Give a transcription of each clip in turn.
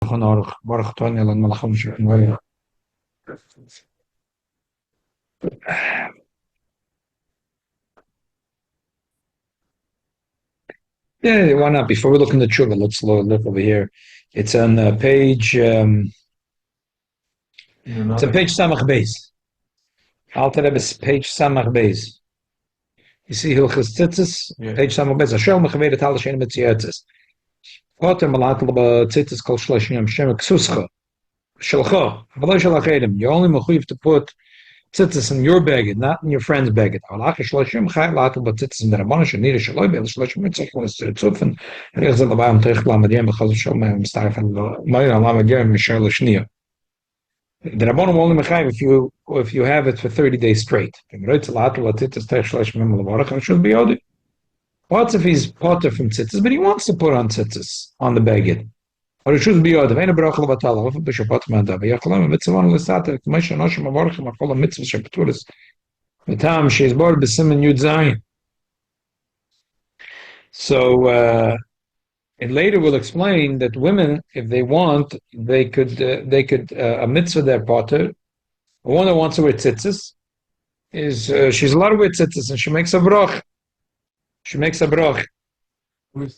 Yeah, why not? Before we look in the tshuva, let's look over here. It's on page. It's on page Samach Beis. Alter Rebbe's page Samach Beis. You see Hilchas Tzitzis, page Samach Beis. Hashem mechavedet hal shein mitziyatzis. Potter malat leba tzitzis kol shloshim yom shem ksuscha shalcha. V'lo shalachedim. You're only mechuyev to put tzitzis in your baggage, not in your friend's baggage. Halachos shloshim chayv latel ba tzitzis in the rabbanon shenira shaloi be'el shloshim mitzvah l'stir tzufen. And ich zeh labam teich lamadiyem b'chaz shom mistaref al mayra lamadiyem mishar l'shniya. The rabbanon will only mechayev if you have it for 30 days straight. What if he's potter from tzitzis, but he wants to put on tzitzis on the baggage? Or it should be other. Ain't a bracha levatala. If a bishop potter man dav, yachlam mitzvah on l'sata. K'may shanoshim avarchim akol mitzvah shepeturis. The time she is born b'simen yud zayin. So and later we'll explain that women, if they want, they could a mitzvah their potter. A woman that wants to wear tzitzis is she's allowed to wear tzitzis, and she makes a brach. She makes a brach. They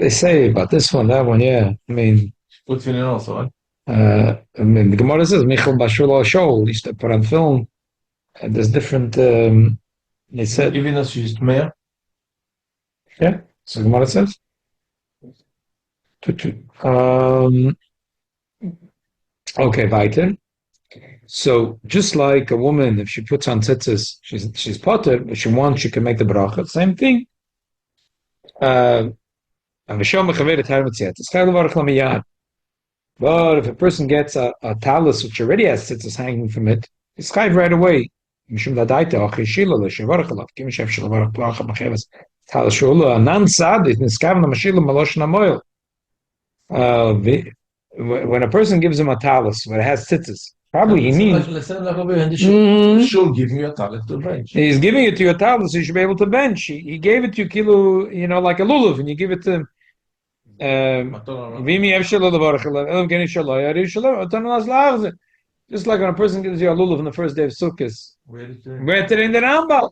say about this one, that one, yeah. I mean, put tefillin also, right? I mean, the Gemara says Michal Bashul Shol used to put on film, and there's different. They said even though she's tmeya. Yeah, so the Gemara says. Okay, weiter. So just like a woman, if she puts on tzitzis, she's potter, but she wants, she can make the bracha. Same thing. But if a person gets a talus which already has tzitzis hanging from it, it's chayv right away. When a person gives him a talus where it has tzitzis, probably he needs. She'll give you a talus to bench. He's giving it to you a talus, so you should be able to bench. He gave it to you kilo, like a lulav, and you give it to him. Just like when a person gives you a lulav on the first day of Sukkot. Where it in the Rambam?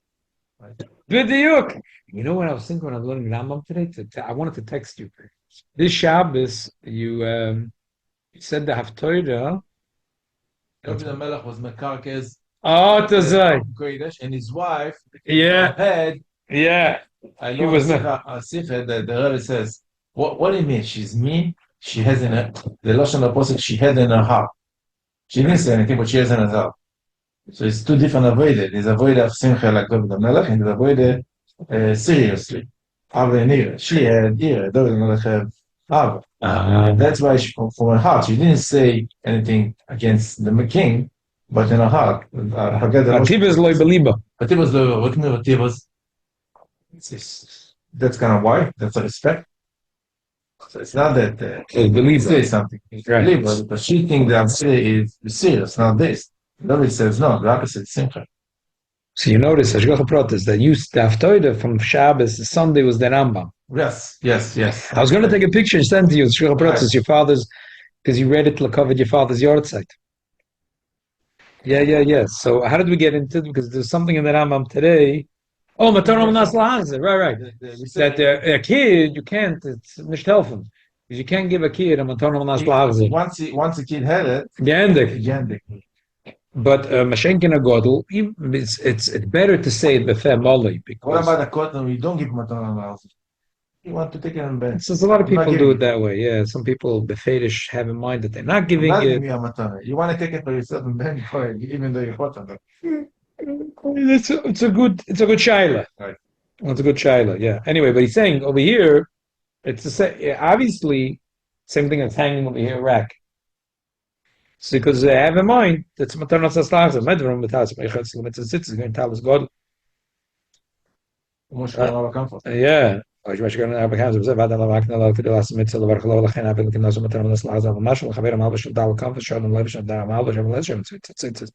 You know what I was thinking when I was learning Rambam today? I wanted to text you. This Shabbos, you said the Haftorah. David HaMelech was Mekarkez. Oh, and his wife. Yeah. Had. Yeah. I know a Sifra that the Rebbe says, what do you mean? She's mean? She has in her, the Lashon Apostle, she had in her heart. She didn't say anything, but she has in her heart. So it's two different avoided. There's avoided of Simcha like David HaMelech, and there's avoided seriously. Ava and Ira. She had Ira. David HaMelech had Ava. That's why from her heart, she didn't say anything against the king, but in her heart. Ativas loy beliba. Ativas loy, what do you mean Ativas? That's kind of why. That's a respect. So it's not that believe say something. Right. But she thinks that say is serious, not this. David says no, the opposite Simcha. So you notice Hashgacha Pratis that used the Haftorah from Shabbos, Sunday was the Rambam. Yes. I was going to take a picture and send to you. Hashgacha Pratis, your father's, because you read it to cover your father's yard site. Yeah. So how did we get into it? Because there's something in the Rambam today. Oh, Mataram Nas Lahazir. Right. That a kid, you can't, it's nicht helfen. Because you can't give a kid a Mataram Nas Lahazir. Once a kid had it, Gendik. But Mashenkin Agodl, it's better to say it before Molly. What about a cotton? You don't give Mataram Lahazir. You want to take it on bench. So a lot of people do it that way. Yeah, some people the fetish have in mind that they're not giving it. You want to take it for yourself and bench for it, even though you're cotton. It's a good shaila. Right. It's a good shaila. Yeah. Anyway, but he's saying over here, it's obviously same thing as hanging over here rack. So because they have in mind that's maternal saslach, medrum mitas meichas limitzes is going to tell us God. Yeah. I was going to have a kind of Zavada Lavakna to the last mitzvah of Archalo Lachan Abel Kinas Maternal Slaza of Marshall Haver Malvish Dal Conference shown in Levish and Dal Malvish and Lesham. It's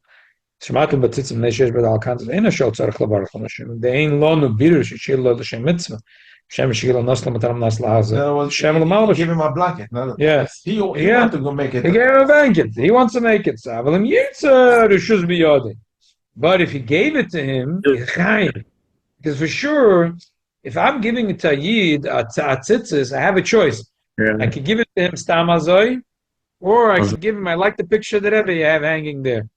Shmatum but it's Neshes with all kinds of inner shots are Klabar They ain't loan of beer, she chill the same mitzvah. Shem Shigila Nasla Mataram Nasla Haza. Shem He Lamalbash. gave him a blanket. No, Yeah. He wanted to go make it. He gave him a blanket. He wants to make it. But if he gave it to him, because for sure, if I'm giving it to a Yid, a tzitzis, I have a choice. Yeah. I could give it to him stam azoi, or I could give him. I like the picture that Rebbe you have hanging there.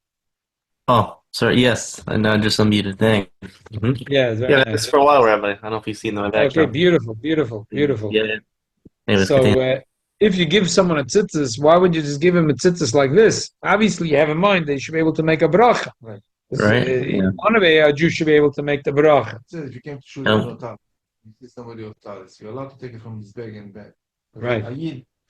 Oh, sorry. Yes, and just unmuted thing. Mm-hmm. Yeah, Yeah, nice. it's for a while, Rabbi. I don't know if you've seen them in the background. Okay, beautiful. Yeah. Anyways, So if you give someone a tzitzis, why would you just give him a tzitzis like this? Obviously, you have in mind that you should be able to make a bracha. Right. One way, a Jew should be able to make the bracha. If you came to shoot on top, you see somebody of talis, you're allowed to take it from his bag and back. Right.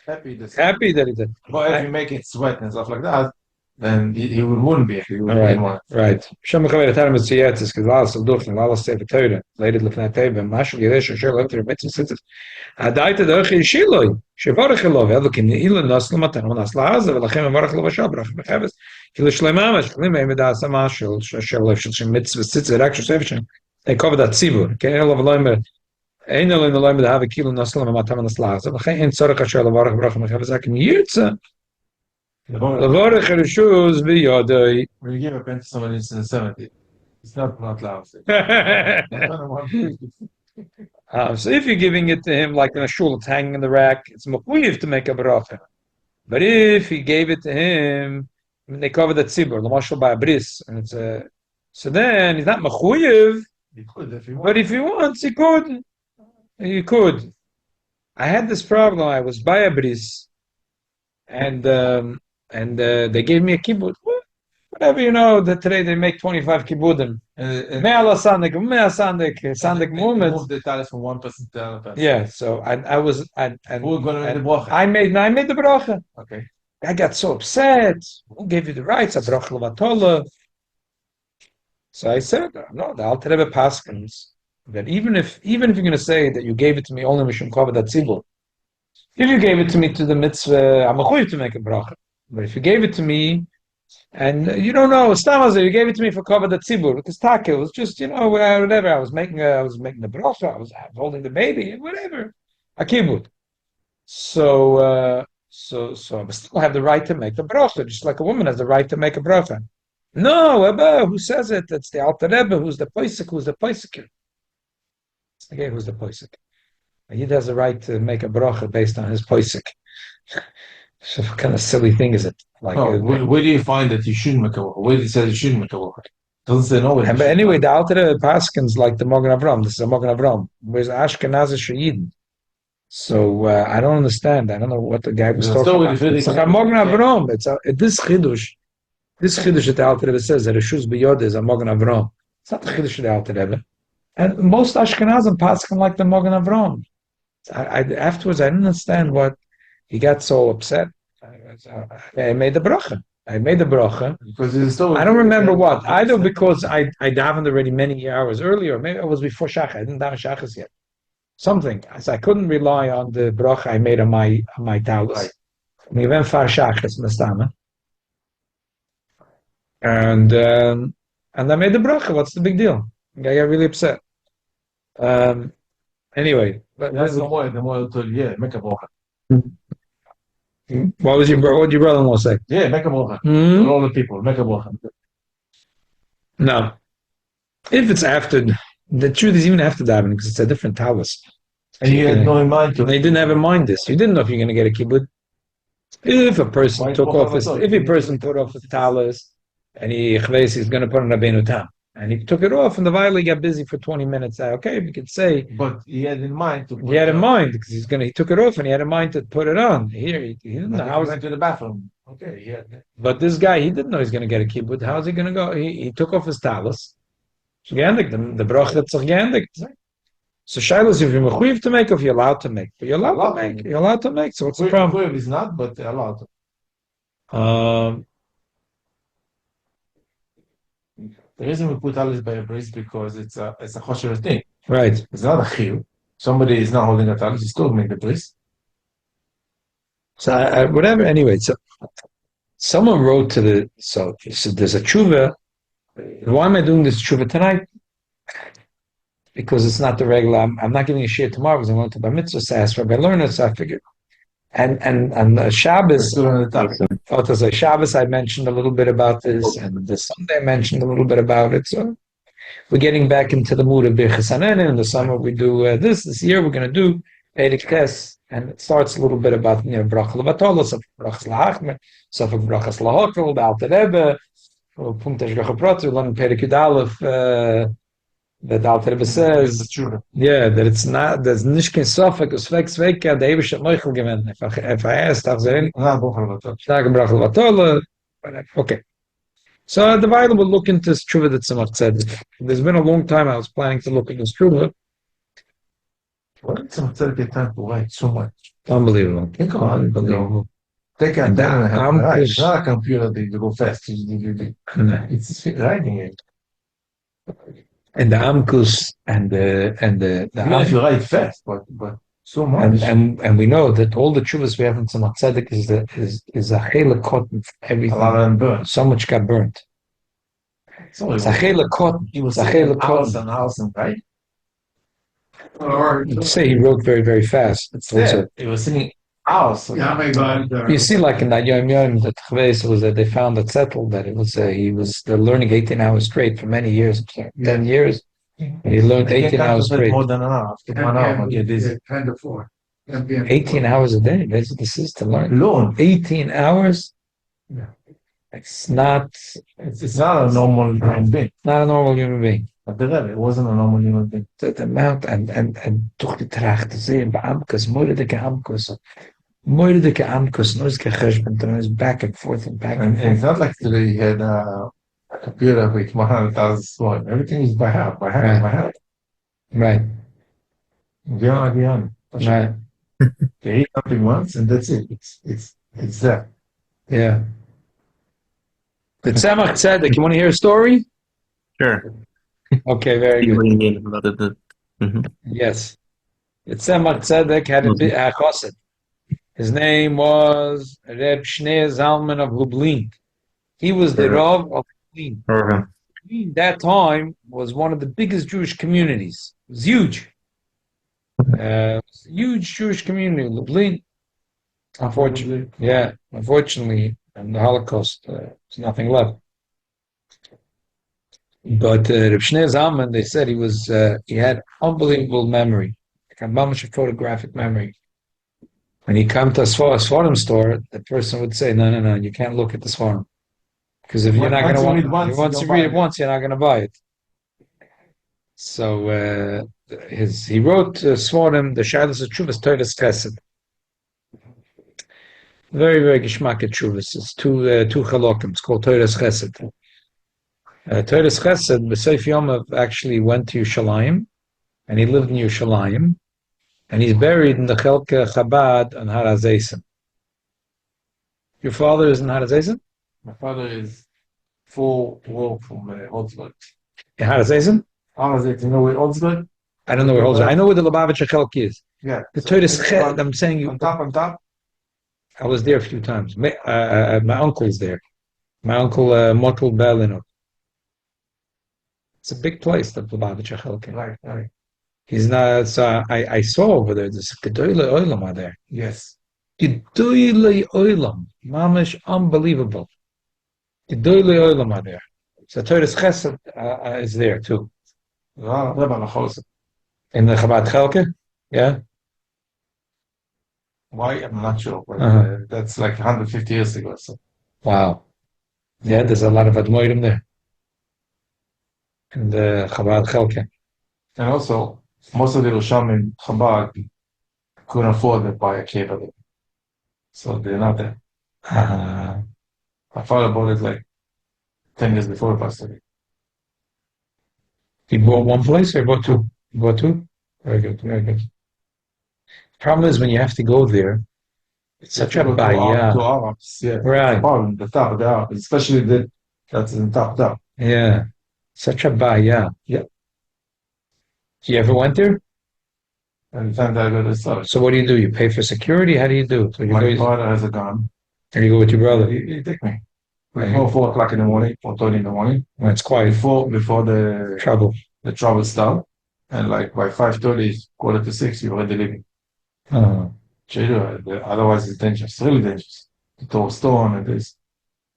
Happy that he did. But if you make it sweat and stuff like that, then he wouldn't be. He would Right. be one. Right. Shem Chaver Tarim Tziyatis, because Allah Sal Duch and Allah Sefer Torah, later Lefnei Teva, Mashal Yeresh Asher Lefter Mitzvah Sitzes. Adaita Derech Yishiloi, Shevarech Elov, Elkin Ilan Nasl Matan, Nasl Haza, Velachem Varech Lov Hashem, Brach Mechaves, Kilo Shleimah, Shlim Eimeda Asama, Asher Lev Shel Mitzvah Sitzes, Raksha Sefer they cover that tzibur. Kein Elov Loimer, Ein Elov Loimer, have a Kilo Nasl Matan, Nasl Haza, Velachem Ein Tzorech Asher Levarech Brach Mechaves, Akin Yirtza, Levarech Ereshuz B'Yodoi. When you give a pen to somebody in the 70s, it's not loud. So if you're giving it to him like in a shul, it's hanging in the rack, it's mechuyev to make a bracha. But if he gave it to him, they cover the tzibur, l'mashal by a bris, and it's a. So then he's not mechuyev. He could if he wants. But if he wants, he could. He could. I had this problem. I was by a bris, and they gave me a kibbutz. Whatever, today they make 25 kibbudim. Me'ala sandik movement. Move the talis from one person to another person. Yeah, so I was, and who was going to make the bracha? I made the bracha. Okay. I got so upset. Who gave you the rights? A bracha levatola. So I said, no, the Alter Rebbe paskins that even if you're going to say that you gave it to me only mishum kavod hatzibur, if you gave it to me to the mitzvah, I'm a to make a bracha. But if you gave it to me, and you don't know, Stamazer, you gave it to me for kavod hatzibur because taka was just whatever. I was making the bracha. I was holding the baby, whatever, a kibbut. So I still have the right to make the bracha, just like a woman has the right to make a bracha. No, Abba, who says it? It's the Alter Rebbe. Who's the poisek? Who's the poiseker? Okay, who's the poisek? He has a right to make a bracha based on his poisek. So what kind of silly thing is it? Like, where do you find that you shouldn't make a bracha? Where do you say you shouldn't make a bracha? Doesn't say no. But anyway, the Alter Rebbe paskins like the Mogen Avram. This is a Mogen Avram. Where's Ashkenaz Shayid? So I don't understand. I don't know what the guy was talking about. It's like a Mogen Avram. It's this chidush. This chidush that the Alter Rebbe says that Reshus B'Yod is a Mogen Avram. It's not the chidush of the Alter Rebbe. And most Ashkenazim paskin like the Mogen Avram. Afterwards, I didn't understand what he got so upset. I made the bracha. Because I don't remember what. Either because I davened already many hours earlier, maybe it was before Shachar. I didn't daven Shachas yet. Something. So I couldn't rely on the bracha I made on my talus. We went far Shachas mestama. And I made the bracha. What's the big deal? I got really upset. Anyway, that's the more make a bracha. What did your brother-in-law say? Yeah, make a bracha. For all the people, make a bracha. No. If it's after, the truth is even after davening, because it's a different talus. And you had no in mind to. They didn't have in mind this. You didn't know if you're going to get a kibbutz. If a person put off his talus, and he's going to put on a Rabbeinu Tam, and he took it off, and the Vaili got busy for 20 minutes. Okay, we could say. But he had in mind to. He had in mind because he took it off, and he had in mind to put it on. Here, he didn't know how. He went to the bathroom. Okay, yeah. But this guy, he didn't know he's going to get a kibbutz. How's he going to go? He took off his talus. The bracha that's gendikt. So Shiloh, if you're mechuyev to make, or if you're allowed to make, but you're allowed to make. So what's the problem? Mechuyev is not, but allowed to. The reason we put talis by a bris because it's a kosher thing. Right. It's not a chiyuv. Somebody is not holding a talis, he still make the bris. So whatever. Anyway, so someone wrote to so there's a tshuva. Why am I doing this tshuva tonight? because it's not the regular. I'm not giving a share tomorrow because I'm going to Bar Mitzvah, so I asked Rabbi Lerner, so I figured. And Shabbos, Shabbos, I mentioned a little bit about this, and the Sunday I mentioned a little bit about it. So we're getting back into the mood of Birchas Hanenin. In the summer we do this. This year we're going to do Erik Tes, and it starts a little bit about Brachas Lavatola, Sofik Brachas Lahachmer, Sofik Brachas Lahotel, the Alter Rebbe, Puntash Gachaprot, we learn in Perik Yud Aleph, that Alter Rebbe says, that it's not, there's nicht kein Sofik, us Svek Sveka, the Ebesh at Meuchel gewinnt. If I asked, I'll say, Sag Brachas Lavatola, okay. So the Bible will look into this Tshuva that Tzemach said. There's been a long time I was planning to look into this Tshuva. Why did Tzemach Tzedek get time to write so much? Unbelievable. Unbelievable. They can it's not a computer that you go fast. It's writing it. And the Amkus and the even if you write fast, but so much. And we know that all the Tshuvas we have in Tzemach Tzedek is a chela cotton. Everything. A lot of them burned. So much got burnt. It's a chela cotton. He was a chela cotton. Right? You'd say he wrote very, very fast. He was singing hours. You see, like in that Yom Yom, that Chves was that they found it settled that it was they're learning 18 hours straight for many years, 10 years. He learned 18 hours straight. More than an hour. 10 to 4. 18 hours a day. That's what this is to learn. 18 hours. Yeah. It's not a normal human being. Not a normal human being. It wasn't a normal human being. The amount and toch die traag te zien bij Amkus, moeilijke Amkus, nooit gechesbent, and it's back and forth and back and forth. And it's not like today you had a computer with 100,000 slots. Everything is by hand. Right. Right. They eat something once and that's it. It's there. Yeah. The Tzemach Tzedek, you want to hear a story? Sure. Okay, very good. What do you mean about it? Yes. The Tzemach Tzedek had a chassid. His name was Reb Shnei Zalman of Lublin. He was the Rav of Lublin. Lublin, that time, was one of the biggest Jewish communities. It was huge. Huge Jewish community, Lublin. Unfortunately, in the Holocaust, there's nothing left. But Reb Shnei Zalman, they said he had unbelievable memory, like a mamash photographic memory. When he come to a Svarim store, the person would say, no, you can't look at the Svarim. Because if you're not going to want to read it once, you're not going to buy it. So he wrote Svarim, the Shalos of Tshuvas, Toras Chesed. Very, very geschmack at Tshuvas. It's two chalokim. It's called Toras Chesed. Toras Chesed, B'Seif Yomav actually went to Yerushalayim, and he lived in Yerushalayim, and he's buried in the Chelke Chabad on Har HaZeisim. Your father is in Har HaZeisim? My father is 4 walk from Holzberg. In Har HaZeisim? Har HaZeisim, you know where Holzberg? I don't know where Holzberg. I know where the Lubavitcher Chelke is. Yeah. The Toras Chesed, I'm saying you. On top. I was there a few times. My uncle's there. My uncle Motel Berliner. It's a big place, the Lubavitcher Chelke. Right. He's not. So I saw over there. There's Gedoyle Olam are there. Yes. Gedoyle Olam, mamish, unbelievable. Gedoyle Olam are there. So Toras Chesed is there too. Halachos. In the Chabad Chelke, yeah. Why? I'm not sure. But, that's like 150 years ago. So. Wow. Yeah, there's a lot of Admoirim there. In the Chabad Chelke. And also, most of the Rosham in Chabad couldn't afford to buy a cable. So they're not there. My father bought it like 10 years before he passed away. He bought one place or he bought two? He bought two? Very good. Problem is when you have to go there, it's such a baya. To Arabs, yeah. Right. The top of the Arabs, especially that's in top. Yeah. Such a baya. Yeah. You ever went there? And the time that I go to the store. So what do? You pay for security? How do you do it? So My father has a gun. And you go with your brother? He take me. Before 4 o'clock in the morning, 4:30 in the morning. When it's quiet. Before the trouble. The trouble start. and like by 5:30, quarter to 6, you're already leaving. Uh-huh. Otherwise, it's dangerous. It's really dangerous. To throw a stone and this.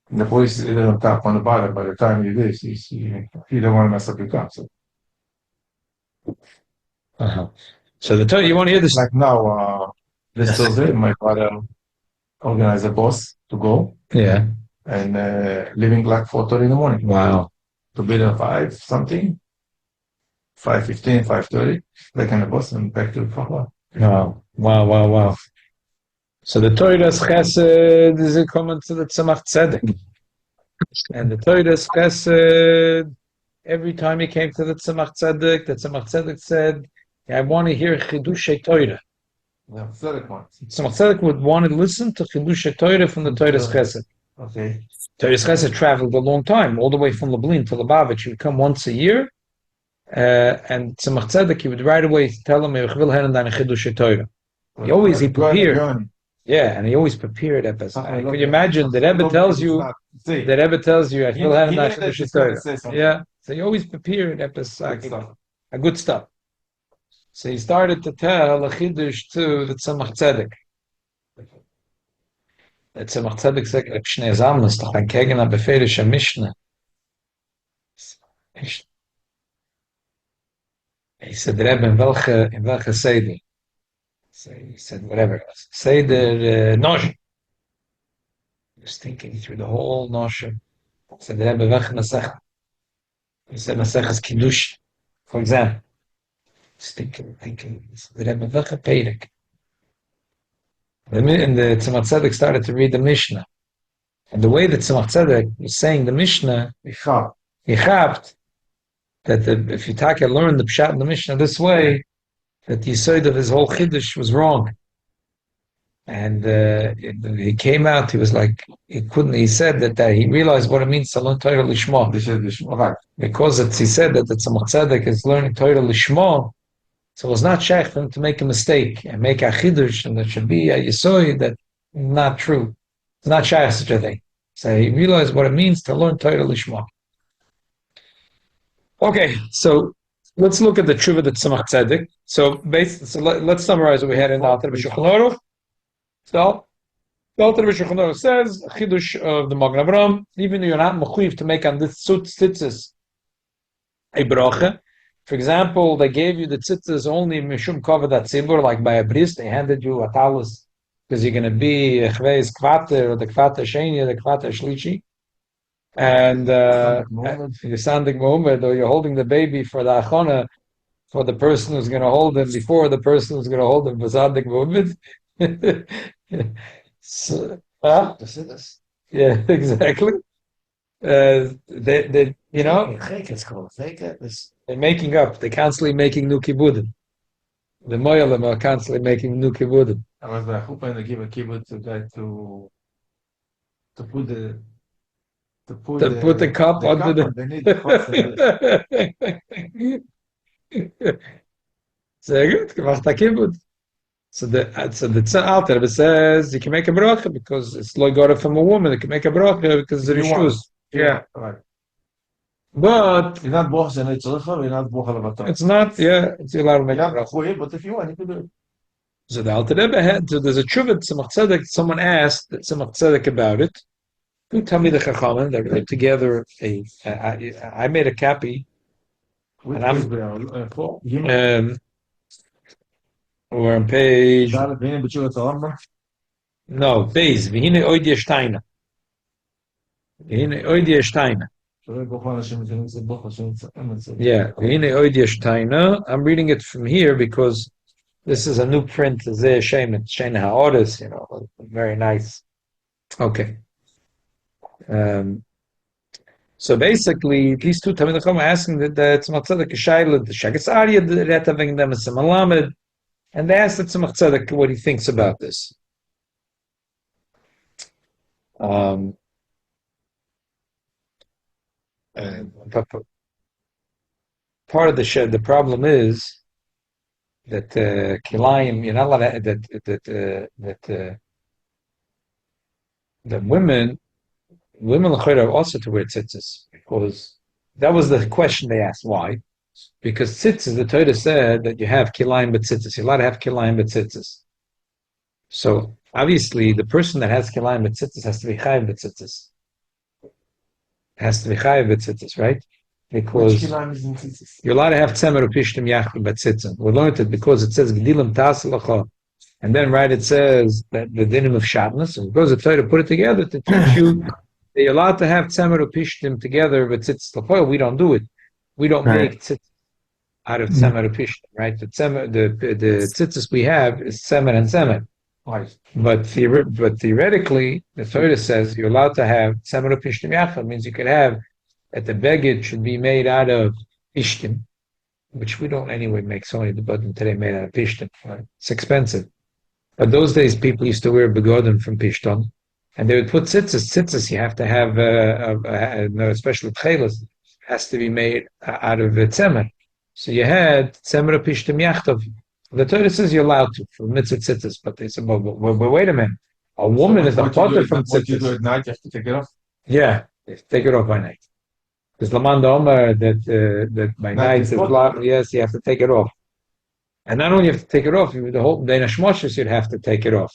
And the police is on top on the bottom. By the time you this, you don't want to mess up your car. So, Uh-huh. So you want to hear this? like now, this Yes. Thursday, my father organized a bus to go Yeah. and leaving like 4:30 in the morning Wow. to be there 5 something, 5:15, 5:30, back on the bus and back to the Fahla. Wow. Wow. Wow. Wow. So the Torah's Chesed is coming to the Tzemach Tzedek. And the Torah's Chesed, every time he came to the Tzemach Tzedek said, I want to hear Chidushei Torah. Yeah, Tzedek one. Tzemach Tzedek would want to listen to Chidushei Torah from the Torah's Chesed. Okay. Torah's Chesed traveled a long time, all the way from Lublin to Lubavitch. He would come once a year, and Tzemach Tzedek, he would right away tell him, Ich will hear deine Chidushei Torah. He prepared. Yeah, and he always prepared at Pesach. Can you imagine the Rebbe tells you, I feel having that Torah. Yeah, so he always prepared at Pesach. A good stuff. So he started to tell a Chiddush to the Tzemach Tzedek. The Tzemach Tzedek sagt, Pshnei Zalman ist doch ein Kegener befehlischer Mishnah. He said, Rebbe, in welche Seder? So he said, whatever it was. Seder Nosh. He was thinking through the whole Nosh. He said, Rebbe, welche Masech? He said, Masech is Kiddush. For example. He's thinking. He said, Rebbe, welche Perek? And the Tzemach Tzedek started to read the Mishnah. And the way that Tzemach Tzedek was saying the Mishnah, he chapped that if you learn the Pshat in the Mishnah this way, that the Yisod of his whole Chiddush was wrong. And he came out, he was like, he said that he realized what it means to learn Torah Lishma. Because he said that the Tzemach Tzedek is learning Torah Lishma, so it was not shaykh for him to make a mistake and make a Chiddush, and there should be a Yisod that not true. It's not shaykh such a thing. So he realized what it means to learn Torah Lishma. Okay, so let's look at the Tshuva that Tzemach Tzedek. So let's summarize what we had in the Alter B'Shulchan Aruch. So the Alter B'Shulchan Aruch says, Chidush of the Magen Avraham, even though you're not mechuyev to make on this tzitzis a bracha. For example, they gave you the tzitzis only mishum kavod hatzibur, like by a bris, they handed you a talus because you're going to be chveis kvater or the kvater sheni or the kvater shlishi. And you're sounding Muhammad, or you're holding the baby for the achona, for the person who's going to hold him before the person who's going to hold him for sounding Muhammad. So, yeah, exactly. They it's called they're making up. They're constantly making new kibbudim. The moyalim are constantly making new kibbudim. I was by Chuppah and they give a kibbutz to guy to put the cup under the. They need the Sehr gut, gemacht a kibbutz. So the Alter Rebbe says you can make a bracha because it's like got it from a woman. You can make a bracha because it's rishus. Yeah, right. But You're not bochas and you're not bochal. it's not. Yeah, it's allowed to make a bracha. But if you want, you can do it. So the Alter Rebbe had. So there's a tshuva Tzemach Tzedek. Someone asked Tzemach Tzedek about it. You tell me the Chachamim. They put together I made a copy. And I'm we're on page. No, Beis. V'hine oidye Steiner. V'hine oidye Steiner. Yeah, v'hine oidye Steiner. I'm reading it from here because this is a new print. Zeh Shem, it's Shein HaOres, very nice. Okay. So basically, these two Talmidei Chacham are asking that Tzemach Tzedek Shaila, the Shagas Aryeh, the Reta wegen dem is a Malamed, and they asked the Tzemach Tzedek what he thinks about this. But part of the problem is that Kilayim, you're not allowed that women are also to wear tzitzis, because that was the question they asked. Why? Because tzitzis, the Torah said that you have kilayim b'tzitzis. You're allowed to have kilayim b'tzitzis. So obviously, the person that has kilayim b'tzitzis has to be chayiv b'tzitzis. Has to be chayiv b'tzitzis, right? Because you're allowed to have tzemer upishtim yachim b'tzitzim. We learned it because it says gdilim tasalacha, and then it says that the dinim of shabnas. And because the Torah put it together to teach you that you're allowed to have tzemer upishtim together b'tzitzis. We don't do it. We don't make tzitzis out of tzemer upishtim, right? The tzitzis we have is tzemer and tzemer. Right. But theoretically, the Torah says you're allowed to have tzemer upishtim yachim. Means you could have that the beged should be made out of pishtim, which we don't anyway make. So many the button today made out of pishtim. Right? It's expensive. But those days people used to wear begodim from pishton, and they would put tzitzis. Tzitzis you have to have a special tchelas has to be made out of tzemer. So you had tzemer pishtim yachtov. The Torah says you're allowed to for mitzvah tzitzis, but they said, well, wait a minute. A woman is a potter from tzitzis. What you do at night, you have to take it off? Yeah, take it off by night. Because HaOmer that by night is blocked. Yes, you have to take it off. And not only you have to take it off, the whole Bein HaShmoshes you'd have to take it off.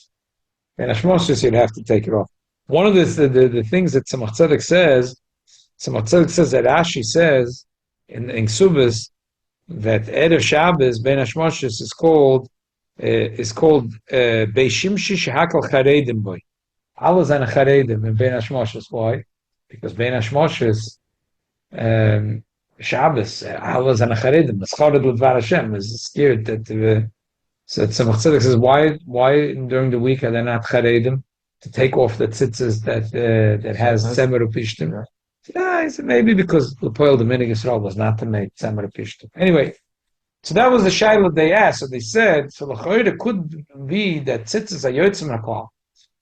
Bein HaShmoshes you'd have to take it off. One of the things that Tzemach Tzedek says that Rashi says in Ksubas that Erev Shabbos Bein HaShmoshes is called Beishimshi Shehakal Charedim Boy. Allah zan Charedim in Bein HaShmoshes. Why? Because Bein HaShmoshes Shabbos, Allah zan Charedim, Maschared L'Dvar Hashem, is scared that so Tzemach Tzedek says, why during the week are they not Charedim to take off the tzitzis that has Tzemer Upishtim? He said maybe because the Poel Dominik Yisrael was not to make Tzemer Upishtim. Anyway, so that was the shaila they asked. So they said, so the could be that tzitzis are yotzim hakol,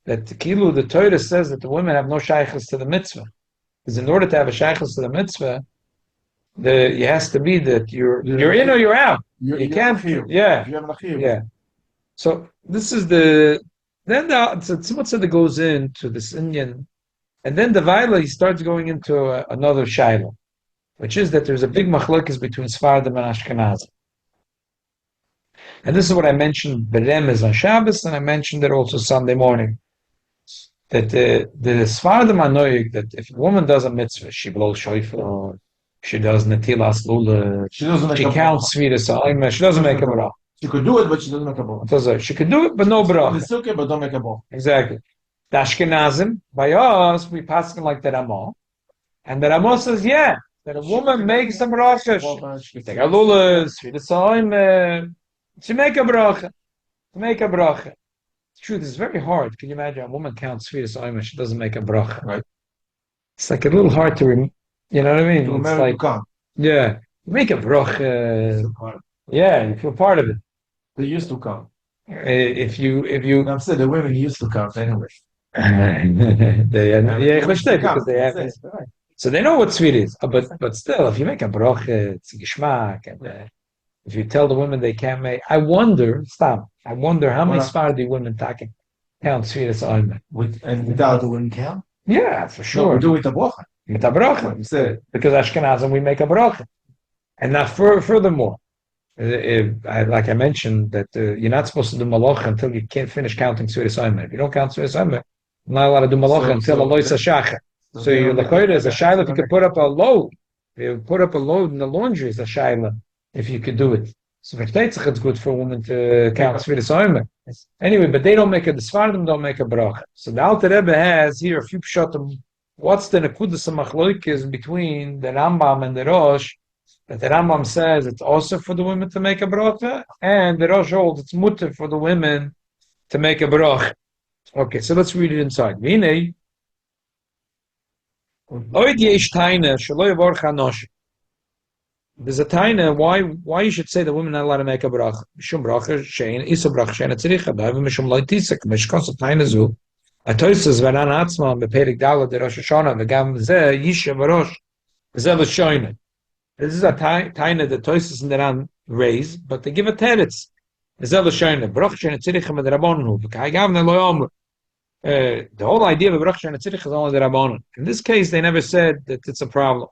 that the Torah says that the women have no shaykhs to the mitzvah. Because in order to have a shaykhs to the mitzvah, it has to be that you're in or you're out. You can't feel. Yeah. So this is then Tzemach Tzedek goes into this Indian, and then the Vaila he starts going into another shaila, which is that there's a big machlokes between Sfardim and Ashkenazim. And this is what I mentioned Beremez on Shabbos, and I mentioned it also Sunday morning. That the Sfardim are knowing that if a woman does a mitzvah, she blows shofar, she does netilas lula, she counts Sefiras, she doesn't make a bracha. She could do it, but she doesn't make a bracha. She could do it, but no bracha. But don't make a bracha. Exactly. The Ashkenazim, by us, we pass them like the Ramah, and the Ramah says, that a woman makes a bracha. She take a lula, Sefiras, she make a bracha. The truth is very hard. Can you imagine a woman counts Sefiras Omer, she doesn't make a bracha? Right. It's like a little hard to you know what I mean? It's like, you make a bracha. You feel part of it. They used to come. If you I'm saying the women used to come anyway. because they have it. So they know what sweet is. But still, if you make a bracha, it's a geschmack. And if you tell the women they can't make, I wonder how many Sephardi women count Sefiras Omer. And without the women count? Yeah, for sure. No, we do it a bracha. With a bracha. Because Ashkenazim, we make a bracha. And now furthermore, like I mentioned, that you're not supposed to do malacha until you can't finish counting Sefiras Omer. If you don't count Sefiras Omer, you're not allowed to do malacha until Alois HaShachar. So your lakoida is a shaila if you could put up a load. If you put up a load in the laundry is a shaila if you could do it. So for Teitzach, it's good for a woman to count Sefiras Omer. Anyway, but the Sfardim don't make a bracha. So the Alter Rebbe has here a few pshatim. What's the nekudas machlokes between the Rambam and the Rosh? That the Rambam says it's also for the women to make a bracha, and the Rosh holds it's mutter for the women to make a bracha. Okay, so let's read it inside. There's a taina why you should say the women are not allowed to make a bracha. Mishum bracha shein isa bracha shein tzricha b'avim mishum loitisek mishkos taina zu. A toises v'ran atzma beperik dala de Rosh Hashanah v'gam zeh yisha v'rosh zeh l'shoyne. This is a taina that toises and Ran raise, but they give a teretz. Zeh l'shoyne bracha shein tzricha m'derabonu v'kai gam ne HaOmer. The whole idea of bracha shein tzricha is only the Rabbanon. In this case, they never said that it's a problem.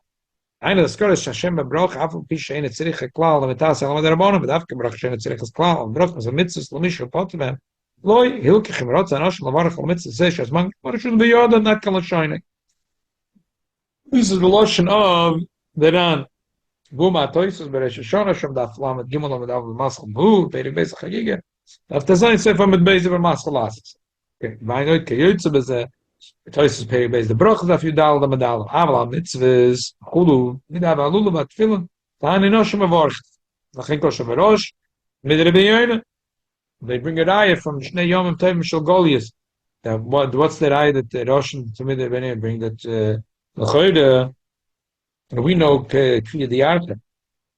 Eine das Kodesh Hashem bebrach auf Pisch eine Zirich klar mit das alle der Bonen mit aufgebracht schöne Zirich klar und brach so mit so mich Potem loy hilke khimrot zanosh lavar khomet ze shas man war schon be yod na kala shine. This is the lotion of the ran Buma toisus beresh shona shom da flam gimel mit av masl bu der bes khagige after zayn sefer mit beze ver masl las. Okay, mein noit kayutz beze toisus pay beze the broch da feudal da medal aval mitzvos khulu nid ava lulu vat film da ne no shom vorch da khin ko shom rosh mit der beyoyn they bring a raya from Shnei Yom Tov Mishal Goliath. What's that raya that the Russian to me they bring that we know Kriya Diyarta.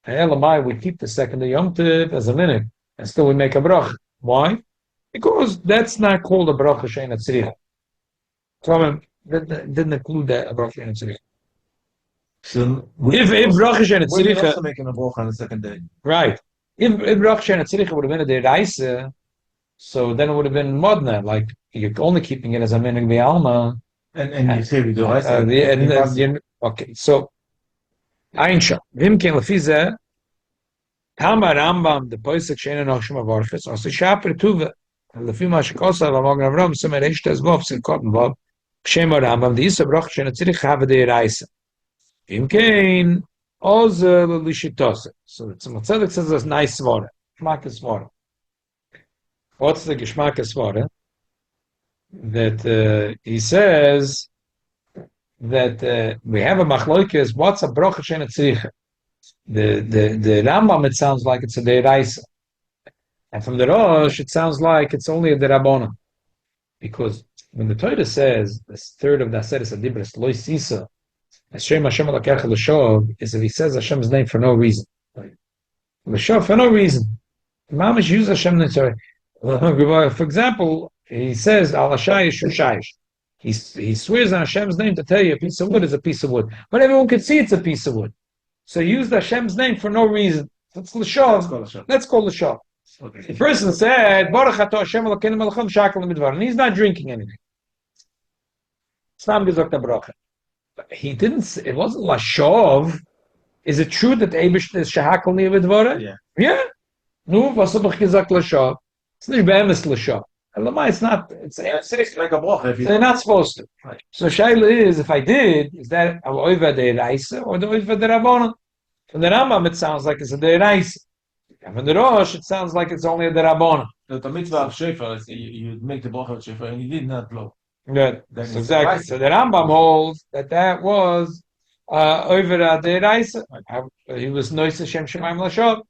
Elamai, we keep the second of Yom Tov as a minute, and still we make a brach. Why? Because that's not called a brach Shein Tzricha. So that didn't include that a brach Shein Tzricha. So If brach Shein we're Tzricha, also making a bracha on the second day. right? If brach Shein Tzricha would have been a deraisa, so then it would have been modna. Like you're only keeping it as a minute Alma. And you say we do right. Okay, so Einsha. Vim ken lefize. Tama Rambam the poisek sheina noch shma varchis. Also shaper tuve. Lefi ma shkosa va magen Avram sumer eshtes vov sin kotten vov. Shema Rambam the isa brach sheina tzirich have de reise. Vim ken oz lishitos. So it's a tzedek says that's nice water. Geschmackes water. What's the geschmackes water? That he says that we have a machloikes. What's a brocha sheina tzricha? The Rambam it sounds like it's a deraisa, and from the Rosh it sounds like it's only a derabona, because when the Torah says the third of the Aseres Adibres loy sisa, Hashem Hashem alakecha l'shov, is if he says Hashem's name for no reason, l'shov for no reason. Mamish use Hashem name. For example, he says al hashayish shushayish. He swears on Hashem's name to tell you a piece of wood is a piece of wood, but everyone can see it's a piece of wood. So he used Hashem's name for no reason. That's l'shav. Let's call l'shav. Okay. The person said, Baruch atah Hashem Elokeinu melech haolam shakal midvar, and he's not drinking anything. Stam gesagt bracha. He didn't. It wasn't l'shav. Is it true that Eibush is shahakal midvar? Yeah. Yeah. No, was hab ich gesagt l'shav? It's not be'emes l'shav. It's not. It's like a bracha. they're not supposed to. Right. So Shaila is, if I did, is that a oiva de raisa or the oiva de rabbanon? From the Rambam, it sounds like it's a de raisa. From the Rosh, it sounds like it's only a de rabbanon. The mitzvah of shofar, you make the bracha of shofar, and you did not blow. Good. So exactly. So the Rambam holds that was oiva de raisa. He was nois Hashem Shemaim Lashov,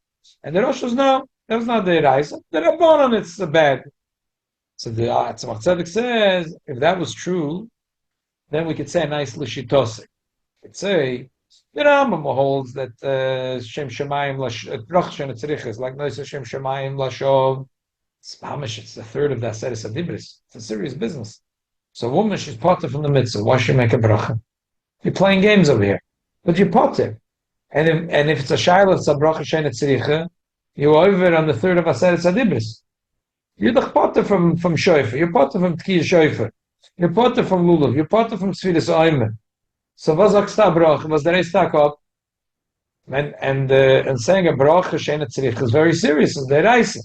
and the Rosh was no, that was not de raisa. The rabbanon, it's bad. So the Tzemach Tzedek says, if that was true, then we could say a nice lishitosik. We could say the Rambam holds that Shem Shemayim Brach Shem Tzrich is like Nois Shem Shemayim Lashov. It's the third of the Aseres Adibris. It's a serious business. So a woman, she's potter from the mitzvah. Why should she make a bracha? You're playing games over here, but you're potter. And if it's a shayla, it's a bracha Shem Tzricha. You're over on the third of Aseres Adibris. You're the potter from Shofar. You're potter from Tkiyah Shofar. You're potter from Lulav. You're potter from Sefiras HaOmer. So was sagst du brach? Was der ist da up? And saying a brach sheina tzrich is very serious. It's the reise.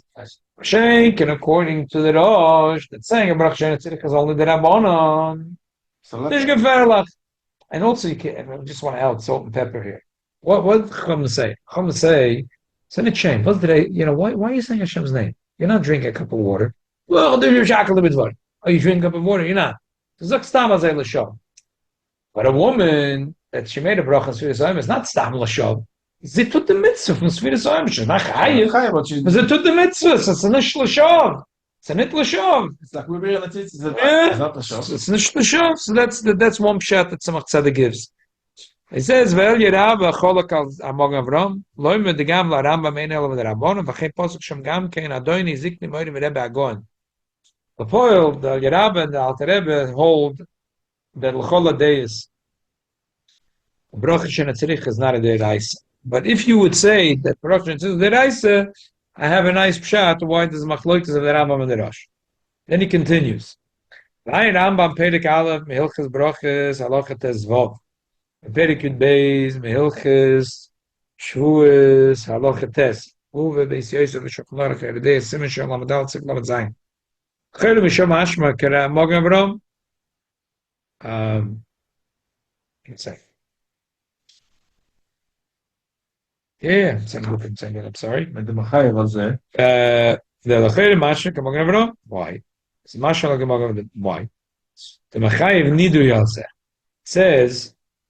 Shenk, and according to the Rosh, that saying a brach sheina tzrich is only the rabbanon. There's gefährlich. And also, I just want to add salt and pepper here. What Chum say? Chum say, it's a shame. Why are you saying Hashem's name? You're not drinking a cup of water. Well, do you shackle a bit of water? Oh, you drink a cup of water? You're not. But a woman that she made a bracha on Sefiras HaOmer is not stam l'shav. Ze tut the mitzvah from Sefiras HaOmer. She's not chayiv. But ze tut the mitzvah. So it's not l'shav. It's a nit l'shav. It's like we're real. It's not l'shav. It's not l'shav. So that's one pshat that Tzemach Tzedek gives. He says, "Ve'el yerav cholak al Magen Avram lo medegam la Rambam ein elo v'derabbanon v'chein posuk shem gam kein adoini zikni moiri v'rebbe agon." The poil, the Yerabba and the Alter Rebbe hold that l'chol deis bracha sheina tzrich is not a deraisa. But if you would say that bracha sheina tzrich is deraisa, I have a nice pshat. Why does machlokas of the Rambam and the Rosh? Then he continues. V'ayin Rambam Perek Aleph Mehilchas Brachas Halacha Tezvav. Perikut Beis, Mehilchis, Shavuos, Halacha Tes. Uwe Beis Yosef Shoklar Cheredei Simen Shem Lamadal Tzik Lamed Zayin. Chere Mishom Ashma Kera Mogen Avram. One second. Yeah, I'm sorry. The Machayev was there. The Lachere Mashma Kera Mogen Avram. Why? It's Mashma Kera Mogen Avram. Why? The Machayev Nidu Yalzeh.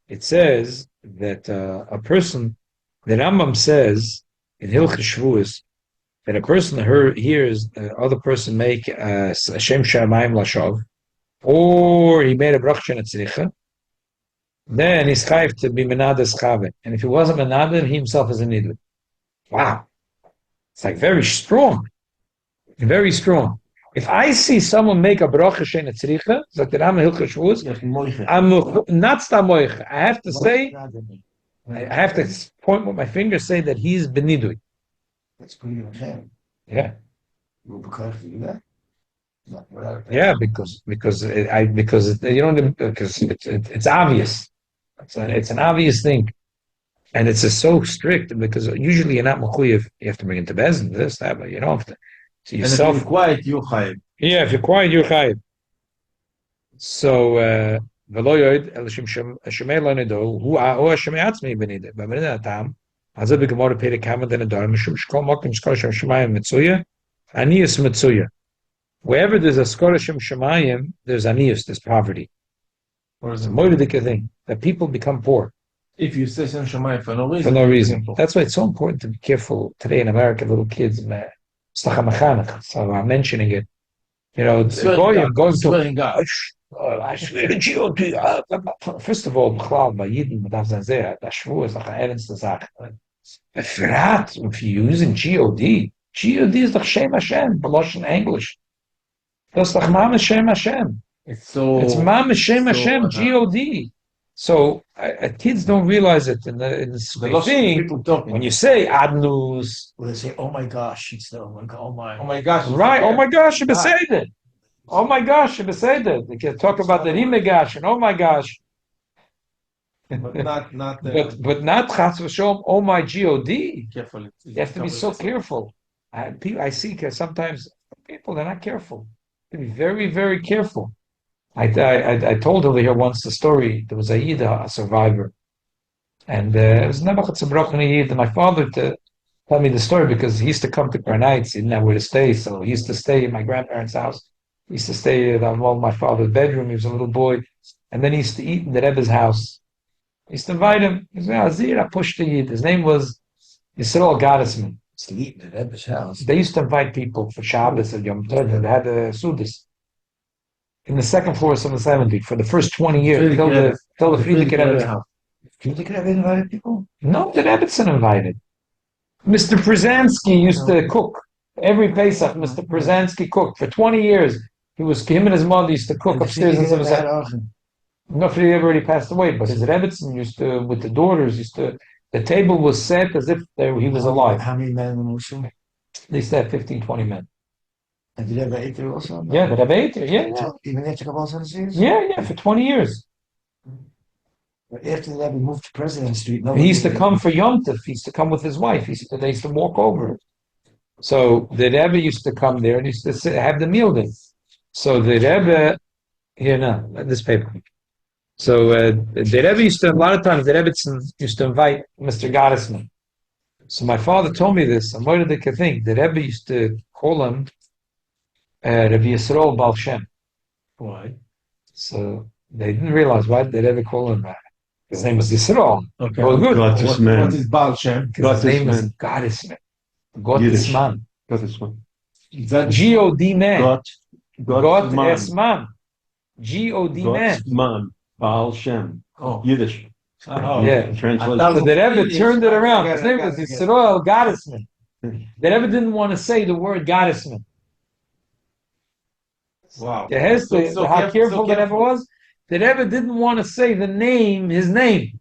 It says that a person, the Rambam says in Hilchos Shavuos that a person hears other person make Hashem Shamayim Lashav, or he made a bracha netzricha, then he's chayv to be menadas chave. And if he wasn't menadas, he himself is a nidud. Wow, it's like very strong, very strong. If I see someone make a bracha shein netzricha, like the Rambam Hilchos Shavuos, I'm not stamoich. I have to say, I have to point with my finger, say that he's benidui. That's pretty okay. Yeah. Yeah, because you don't, because it's obvious. It's an obvious thing, and it's so strict because usually you're not mechuyev. You have to bring it to bezin, this, that, but you don't have to. So yourself, and if you're quiet, you're chayiv. Yeah, if you're quiet, you're chayiv. So v'lo yoid el shemei lo nedo hu o shemei atzmi benide. B'menida atam azeh b'gemara pere kama den adar mishum shkol mokim shkol shem shemayim mitzuya aniyus mitzuya. Wherever there's a skorashim shemayim, there's aniyus, there's poverty. It's a moedidike thing that people become poor. If you say Shem Shemayim for no reason. For no reason. That's why it's so important to be careful today in America. Little kids, so I'm mentioning it. You know, going to. I swear to God. First of all, by Yidden, that Shavuos like an ernste Sache. If you're using God, God is the Shem Hashem, Balosh English. That's like Mama Shem Hashem. It's Mama Shem Hashem, God. So kids don't realize it in the thing. When you say Adnus, well, they say, "Oh my gosh!" It's the oh my gosh, right? Oh my gosh, you said it. Oh my gosh, you said it. They can talk about the Rimegash and oh my gosh, but not not Chas v'Sholom. Oh my God. Careful. You have to be so careful. I see sometimes people they're not careful. You have to be very, very careful. I told over here once the story. There was a Yid, a survivor, and it was Nebuchadnezzar Brochen Yid. And my father to tell me the story because he used to come to Karnites. He didn't have where to stay, so he used to stay in my grandparents' house. He used to stay in my father's bedroom. He was a little boy, and then he used to eat in the Rebbe's house. He used to invite him. He said, "Azir, I pushed the Yid." His name was Yisrael Goddessman. Used to eat in the Rebbe's house. They used to invite people for Shabbos and Yom Tov. They had a Sudas. In the second floor of 770 for the first 20 years till the Friedrich Rebbe house. Friedrich Rebbe invited people? No, the Rebbetzin invited. Mr. Przansky used to cook. Every Pesach, Mr. Przansky cooked. For 20 years, him and his mother used to cook upstairs in 770. No, Friedrich already passed away, but his Rebbetzin used to, with the daughters, the table was set as if he was alive. How many men were there? They used to have 15, 20 men. And did Rebbe ate there also? Yeah, the Rebbe ate there, yeah. Even after Kabbalah on the series? Yeah, for 20 years. But after the Rebbe moved to President Street, he used to come for Yom Tov. He used to come with his wife. They used to walk over. So the Rebbe used to come there and used to have the meal there. So the Rebbe, this paper. So the Rebbe used to, a lot of times, the Rebbe used to invite Mr. Goddessman. So my father told me this. And what did they think? The Rebbe used to call him Rabbi Yisrael Baal Shem. Why? So they didn't realize why did they ever call him that. His name was Yisrael. Okay. Well, good. What is Baal Shem? His name is Goddessman. Gottesman. Gottesman. G-O-D man. Gottesman. G-O-D man. Gottesman. Baal Shem. Oh. Yiddish. Oh. Yeah. Translation. So the Rebbe turned it around. His name was Yisrael Goddessman. The Rebbe didn't want to say the word Goddessman. Wow. How careful the Rebbe was. The Rebbe didn't want to say his name.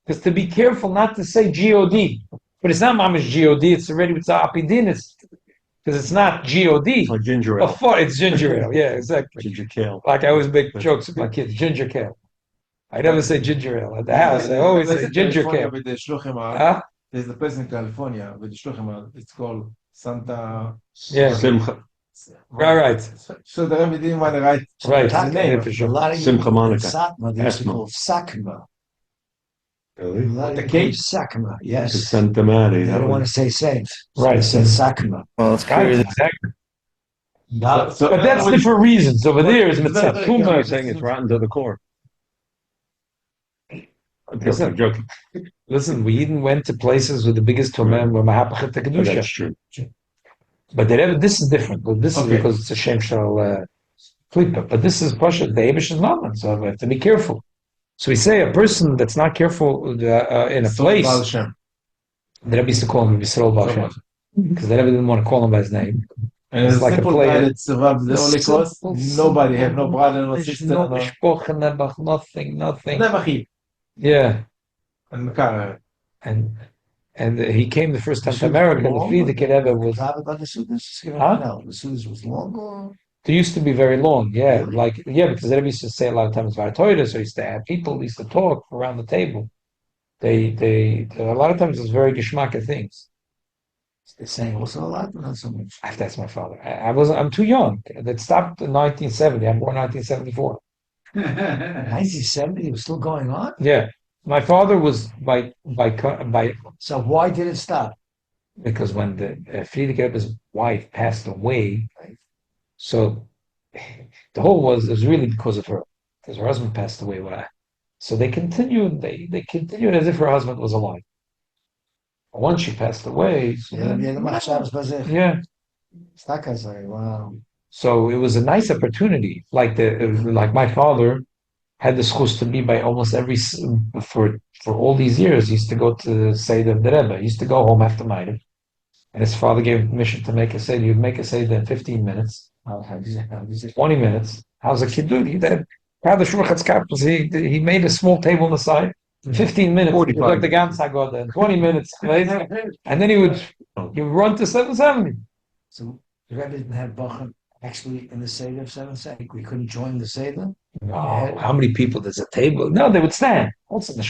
Because to be careful not to say G-O-D. But it's not Mamish G-O-D, it's already with Apidin, because it's not G-O-D. It's like ginger ale. It's ginger ale, yeah, exactly. Ginger kale. Like I always make jokes with my kids, ginger kale. I never say ginger ale at the house. I always say ginger California ale. with the Shluchim. Huh? There's a place in California with the Shluchim. It's called Santa. Yeah. Simcha. Right. So the Rebbe didn't want to write Right. the name. For A sure. lot of you Simcha in Monica. Satmar, they used to Esma. call Sakma. A Really? lot of The you cake? call Sakma, To yes. Santa Maria. They That don't want to was say saint. So Right. they said Sakma. Well, it's Right, crazy. exactly. So But that's different reasons. Over there is mitzvah. you're saying it's rotten to the core. I'm joking. Listen, we even went to places with the biggest tumah where mahapachet But kedusha. that's true. But this is different. But this is Okay. because it's a shem shal klipa. But this is pasha. The Eibush is not, so we have to be careful. So we say a person that's not careful in a place. Baal Shem. The Rebbe used to call him Yisrael Baal Shem because the Rebbe didn't want to call him by his name. And It's it's like a simple play. guy that survived the Holocaust. Simple, Nobody have no brother, no There's sister, no no. mishpocha, nothing. Never he. Yeah, And Makar. and he came the first time to America. And the Frierdiker Rebbe was. About the Sudas? Huh? No, the Sudas was long or? They used to be very long, yeah. Really? Because the Rebbe used to say a lot of times Vartoida, so he used to have people used to talk around the table. They a lot of times it's very geschmacka things. They're saying also a lot, but not so much. That's my father. I'm too young. That stopped in 1970. I'm born 1974. 1970, it was still going on? Yeah, my father was by So why did it stop? because when the Frierdiker Rebbe's wife passed away, so the whole it was really because of her, because her husband passed away. So they continued. They continued as if her husband was alive. Once she passed away, so Yeah, then- the Machshavs Bazech. yeah. Stakazai, wow. So it was a nice opportunity. Like my father had the schus to be by almost for all these years. He used to go to Seder of the Rebbe. He used to go home after Ma'ariv, and his father gave him permission to make a Seder. You'd make a Seder in 15 minutes, 20 minutes. How's a kid do? He made a small table on the side. 15 minutes. 45. Like the Gamsa then 20 minutes. Right? And then he would run to 770. So the Rebbe didn't have Bachar actually in the Seder of 770. We couldn't join the Seder. Oh, how many people? There's a table. No, they would stand. Also, they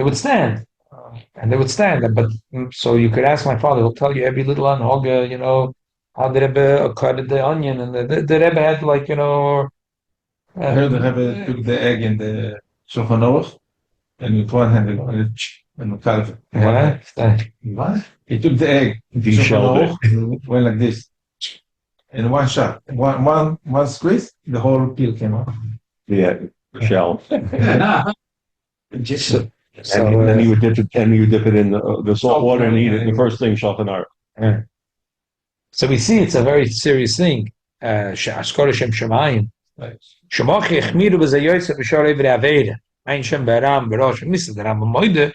would stand. And they would stand. But so you could ask my father, he'll tell you every little anhoga, how the Rebbe cut the onion. And the Rebbe had I heard the Rebbe took the egg in the Shulchan Aruch, and with one hand and Makar. What? He took the egg, Deshelled it. Shulchan Aruch, went like this. In one shot, one squeeze, the whole peel came out. Yeah, shell. So, And then you would dip it, in the salt water and eat it. The first thing, Shulchan Aruch. so we see it's a very serious thing. Ashkora Shem Shemayim. Shemochi Echmiru b'Zayosef b'Shor Evre Aveira. Ein Shem B'Aram b'Rosh Misa Deram B'Moide.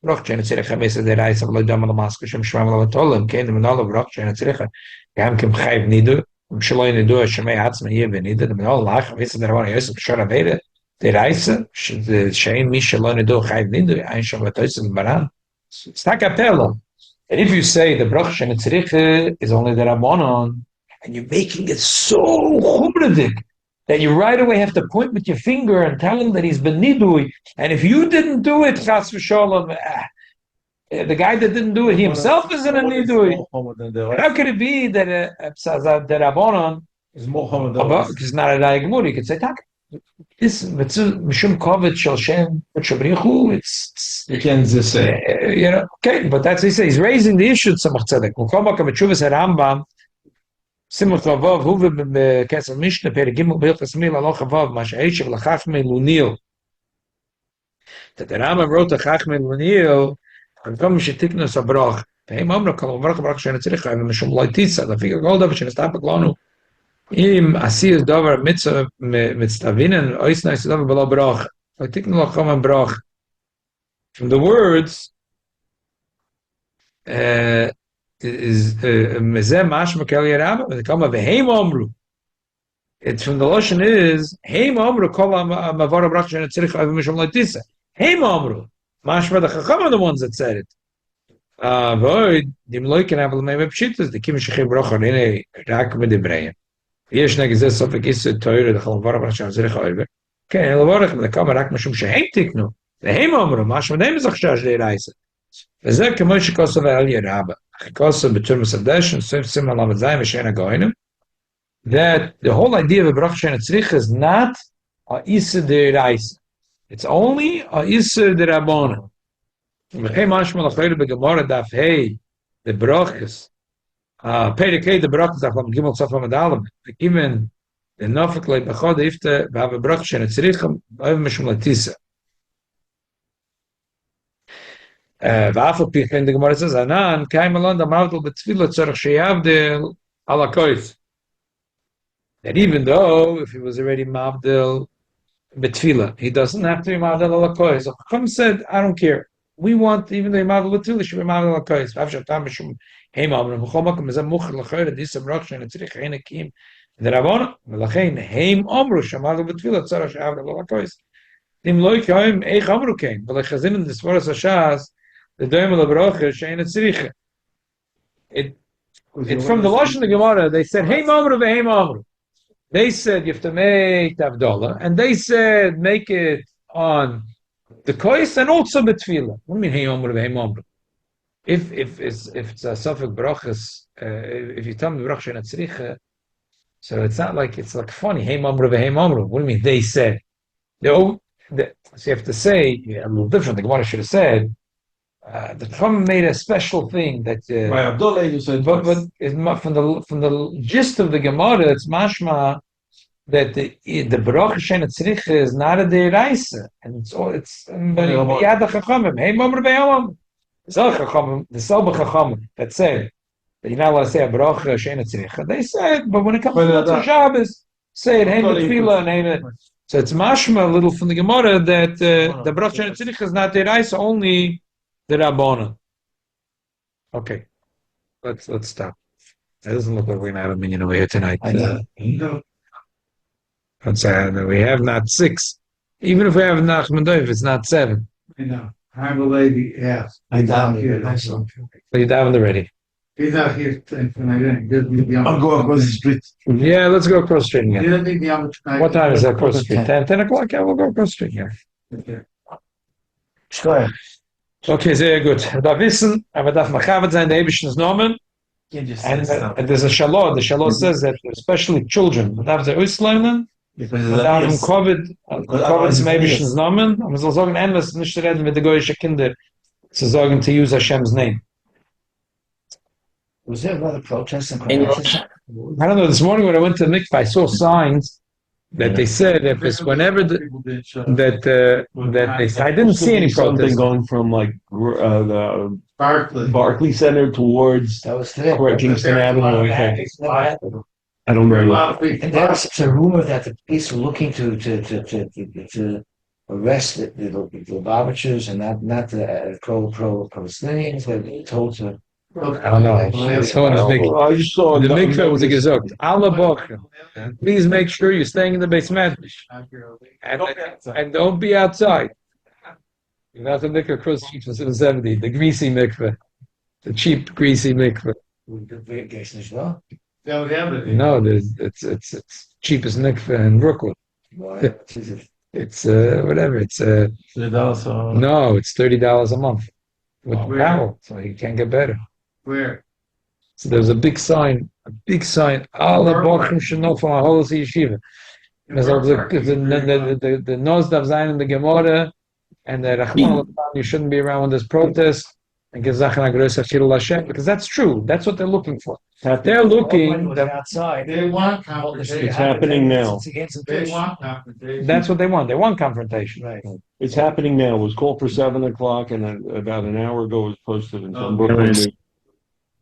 Roch Chen Tzirich HaMesa Derais Av Loidam Al-Maska Shem Shmam Al-Vatolem. Kein Dem Nolav Roch Chen Tzirich Gam Kim Chayv Nidu. Shaloi Nidu Shemei Hatzman Yev Nidu. Dem Nolav Lach Mesa Deram Yosef b'Shor Aveira. Derais Shein Mi Shaloi Nidu Chayv Nidu. Ein Shem Vatosef B'Aram. It's not capella. And if you say the Broch Chen Tzirich is only the Rabbanon, and you're making it so chumradik that you right away have to point with your finger and tell him that he's been nidui. And if you didn't do it, chas v'sholom, the guy that didn't do it, he himself isn't a nidui. How could it be that the Rabbanon It's more common than is not a diagmur? You could say, tak. This mishum kovet shel Shem v'shabrichu. It's you can just say. Okay, but that's what he says. He's raising the issue. Tzemach tzedek. V'kol makam b'tshuvas Rambam. Simul Chavav, Huve B'Kesel Mishnah, Perigimul B'Hilchas Mil Aloch Chavav, Masha'eshev L'Chachmei Lunil. That the Rambam wrote the Chachmei Lunil, and come Shetiknus Abrach. Ve'im Amra Kol Avrach Abrach Shena Tzirich, and Mishum Loititza, the figure Golda, Shena Stapak Lonu. Im Asiyas Dover Mitzvah Mitzvavinen, Oisna Asiyas Dover B'Lo Brach. Loitiknu L'Chom Brach. From the words, is mezeh mashma keli rabba when they come of HaOmer. It's from the lashon is HaOmer kol mavara brach shena tzirich avim mishum loitisa. HaOmer mashma the chacham are the ones that said it. Void dim loiken aval meime pshitas the kim shechim brach arine rak medibreim. Yesh negzeh sofek is teure the chol mavara brach shena tzirich avim. כן, לבורך, ולקום רק משום שהם תיקנו, והם אומרו, מה שמדם זה חשש דרייסה. וזה כמו שכוסו על ירבה. כוסו בתורמוס הדשן, סוף סימן למד זין ושאין הגוינים, that the whole idea of a bracha she'en tzrich is not a isa deraisa. It's only a isa derabona. V'chei mashma l'chayru begemara daf hey, the brachas, Perek hey, the brachas daf lam gimel tzaf lam adalam, even the nafik lei b'chod ifte b'hav a bracha she'en tzrichim b'hav mishum latisa. V'afal pich in the Gemara says, Anan, kaim alon da mavdel b'tfila tzarech sheyavdel ala kois. That even though if he was already mavdel betfila, he doesn't have to be mavdel ala kois. So Chacham said, I don't care. We want even though he mavdel betfila, he should be mavdel ala kois. V'av shatam mishum heim amrim v'chol makom mezem mucher l'chayr disam roch she'en tzrich hein akim the rabona v'lachein heim amru shemavdel betfila tzarech sheyavdel ala kois. Dim loy kaim eich amru kein v'lechazim in the Sefiras hashas the doim of the bracha she'en tzrich. It's from the Lashon of the Gemara. They said heim amru v'heim amru. They said you have to make Avdallah, and they said make it on the kois and also betfila. What do you mean hey omer v'hei omer? If it's a safek brachas, if you tell me brachas and tzricha, so it's not like it's like funny hey omer v'hei omer. What do you mean they said? So you have to say a little different. The Gemara should have said the Chum made a special thing that. By Abdullah, you said, but from the gist of the Gemara, it's mashma that the Baruch Hashem Tzrich is not a deraisa, and it's Yad HaChachamim. Hey, Momer B'Yamam. The Selba Chachamim that said that you're not allowed to say a Baruch Hashem Tzrich. They said, but when it comes to Shabbos, say it, hey, Tefillah, and hey, so it's mashma a little from the Gemara that the Baruch Hashem Tzrich is not deraisa, only the Rabbana. Okay. Let's stop. It doesn't look like we're gonna have a minyan over here tonight. Let's say we have not 6. Even if we have Nachman Dov, it's not 7. I know. I'm a lady, yes. I down here. So you're down already. He's out here and I didn't. I'll go across the street. Yeah, let's go across the street again. Didn't need the opportunity. What time is that across the street? 10 o'clock? Yeah, we'll go across the street here. Sure. Okay, sehr gut. Da wissen, aber darf machavet sein, der Eibish's Nomen. And there's a shalom. The shalom says that especially children, but after Auslernen, without him covered zum Eibish's Nomen, man soll sagen, endless nicht reden mit den goyische Kinder, zu sagen, to use Hashem's name. Was there a lot of protests and I don't know, this morning when I went to the mikvah, I saw signs that they said if it's whenever that they I didn't see any something protest going from like the Barclay Center towards that was today. Kingston Avenue. I don't know. And there's a rumor that the police are looking to arrest the Lubavitchers and not the pro-Palestinians. They're told to. I don't know. Someone is making I just saw the mikveh was a gezogt. Allah bochum. Please make sure you're staying in the basement and don't be outside. You're not the mikveh across the street from 770, the greasy mikveh, the cheap greasy mikveh. No, it's cheapest mikveh in Brooklyn. It's whatever. It's no, it's $30 a month with power, so you can't get better. Where? So there's a big sign, Allah Bochum Shano from Halachos Yeshiva. The Nosdav Zayin in the Gemara, and the Rachman, you shouldn't be around when there's protests, and because that's true. That's what they're looking for. They're looking. Outside. They want confrontation. It's happening now. They want confrontation. That's what they want. They want confrontation. Right. It's happening now. It was called for 7 o'clock, and about an hour ago it was posted in some Brooklyn News.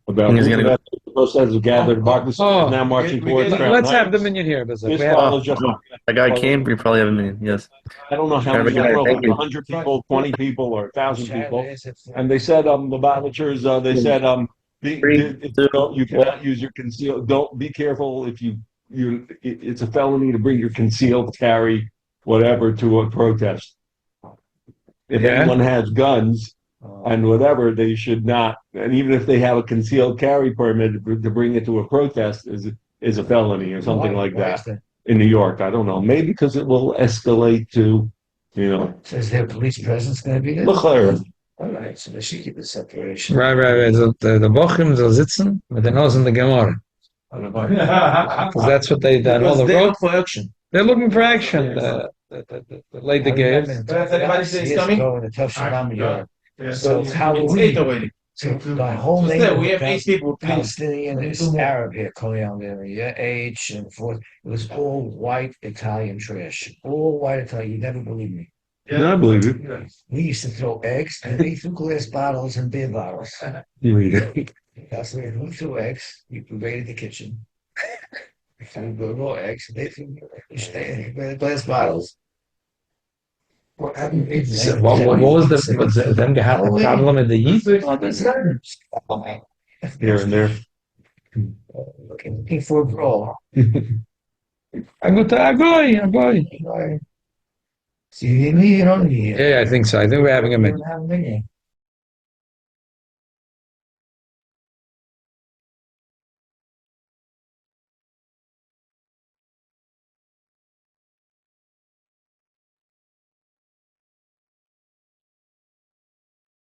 About the protesters gathered. Barclays is now marching towards. Let's have the minyan here. That guy came. We probably have a minute. Yes. I don't know how many. I don't know if it's 100 people, 20 people, or 1,000 people. And they said the Bavitchers. They said you cannot use your concealed. Don't be careful if it's a felony to bring your concealed carry whatever to a protest. If anyone has guns and whatever, they should not. And even if they have a concealed carry permit, to bring it to a protest is a felony or something like that. in New York. I don't know. Maybe because it will escalate to, So is there police presence going to be there? L'chaira. All right, so they should keep the separation. Right. The Bochum soll sitzen mit den Nose in the Gemara. Because that's what they done. All the They road, look for action. they're looking for action. The lady gave. That's anybody say it's coming? The tough Shalom Europe. Yeah. So it's It's Halloween. 8 already. So the whole So name still, of we the have 8 people, please. Palestinian is Arab here, Korean, H and forth. It was all white Italian trash. All white Italian. You never believe me. Yeah, I believe you. We used to throw eggs and they threw glass bottles and beer bottles. That's where we threw eggs. We invaded the kitchen. We threw raw eggs and they threw glass bottles. What was them had a problem with the yeast? Here and there. Looking for a brawl. Agoy. See me, you don't need it. Yeah, I think so. I think we're having a minute. Don't have a minute.